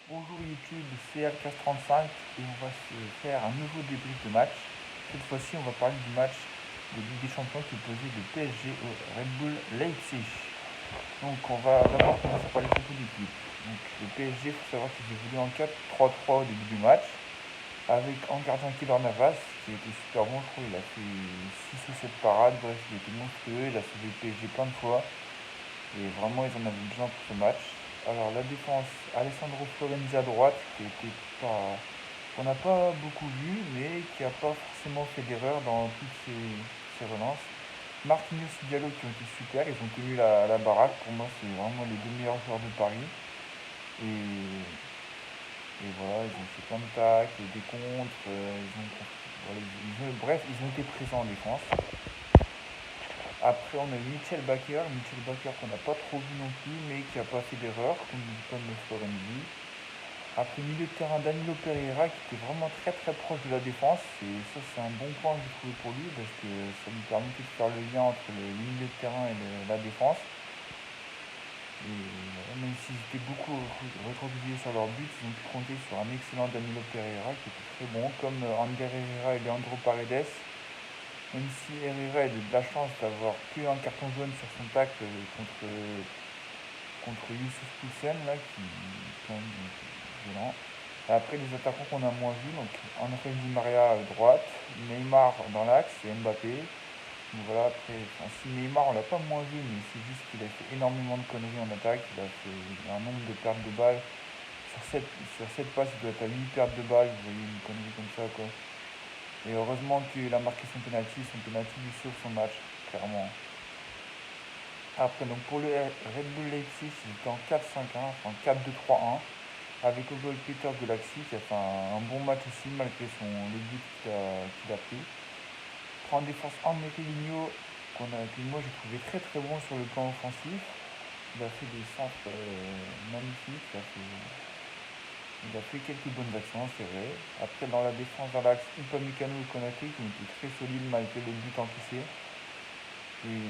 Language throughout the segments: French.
Bonjour YouTube, c'est RK35 et on va se faire un nouveau débrief de match. Cette fois-ci, on va parler du match de Ligue des Champions qui opposait le PSG au Red Bull Leipzig. Donc on va d'abord commencer par les propos d'équipe. Donc le PSG, il faut savoir qu'ils évoluent en 4-3-3 au début du match, avec en gardien Keylor Navas, qui était super bon, je crois, il a fait 6 ou 7 parades, bref, il était monstrueux, il a sauvé le PSG plein de fois. Et vraiment, ils en avaient besoin pour ce match. Alors, la défense, Alessandro Florenzi à droite, qui était pas, qu'on n'a pas beaucoup vu, mais qui n'a pas forcément fait d'erreur dans toutes ses relances. Marquinhos et Diallo qui ont été super, ils ont tenu la baraque. Pour moi, c'est vraiment les deux meilleurs joueurs de Paris. Et voilà, ils ont fait plein de tacles, des contres, bref, ils ont été présents en défense. Après, on a eu Michel Baker qu'on n'a pas trop vu non plus, mais qui n'a pas fait d'erreur, comme Florenzi. Après, milieu de terrain, Danilo Pereira, qui était vraiment très très proche de la défense. Et ça, c'est un bon point que j'ai trouvé pour lui, parce que ça lui permettait de faire le lien entre le milieu de terrain et la défense. Et même s'ils étaient beaucoup recroquevillés sur leur but, ils ont pu compter sur un excellent Danilo Pereira, qui était très bon, comme Ander Herrera et Leandro Paredes. Même si Herrera a eu de la chance d'avoir que un carton jaune sur son tacle contre Youssouf Poulsen, là, qui est quand même violent. Et après, les attaquants qu'on a moins vus, donc André Di Maria à droite, Neymar dans l'axe et Mbappé. Donc voilà, après, si Neymar on l'a pas moins vu, mais c'est juste qu'il a fait énormément de conneries en attaque. Il a fait un nombre de pertes de balles. Sur 7 passes, il doit être à 8 pertes de balles. Vous voyez, une connerie comme ça, quoi. Et heureusement qu'il a marqué son penalty lui sauve son match, clairement. Après, donc pour le Red Bull Leipzig, il était en 4-5-1, enfin 4-2-3-1, avec au goal Peter Gulaxi qui a fait un bon match aussi, malgré le but qu'il a pris. En défense, Henry Ligno, que moi j'ai trouvé très très bon sur le plan offensif. Il a fait des centres magnifiques, il a fait quelques bonnes actions, c'est vrai. Après, dans la défense, dans l'axe, Upamecano et Konaté qui ont été très solides malgré le but encaissé. Et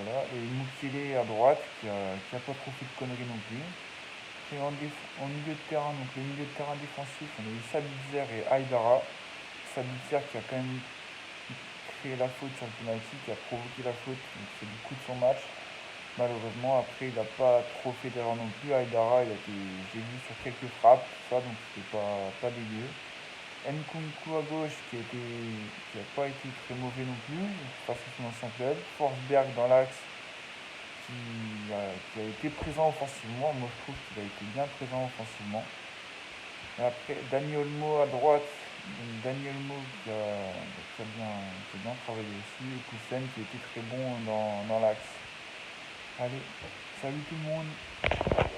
voilà. Et Mukele à droite qui a pas trop fait de conneries non plus. Et en milieu de terrain, donc le milieu de terrain défensif, on a eu Sabitzer et Aïdara. Sabitzer qui a quand même créé la faute sur le penalty, qui a provoqué la faute, donc c'est du coup de son match. Malheureusement, après, il n'a pas trop fait d'erreur non plus. Aïdara, j'ai vu sur quelques frappes, tout ça, donc c'était pas dégueu. Nkunku à gauche, qui a pas été très mauvais non plus, face à son ancien club. Forsberg dans l'axe, qui a été présent offensivement. Moi, je trouve qu'il a été bien présent offensivement. Et après, Dani Olmo à droite. Donc, Dani Olmo qui a bien travaillé aussi. Et Poulsen qui a été très bon dans l'axe. Allez, salut tout le monde.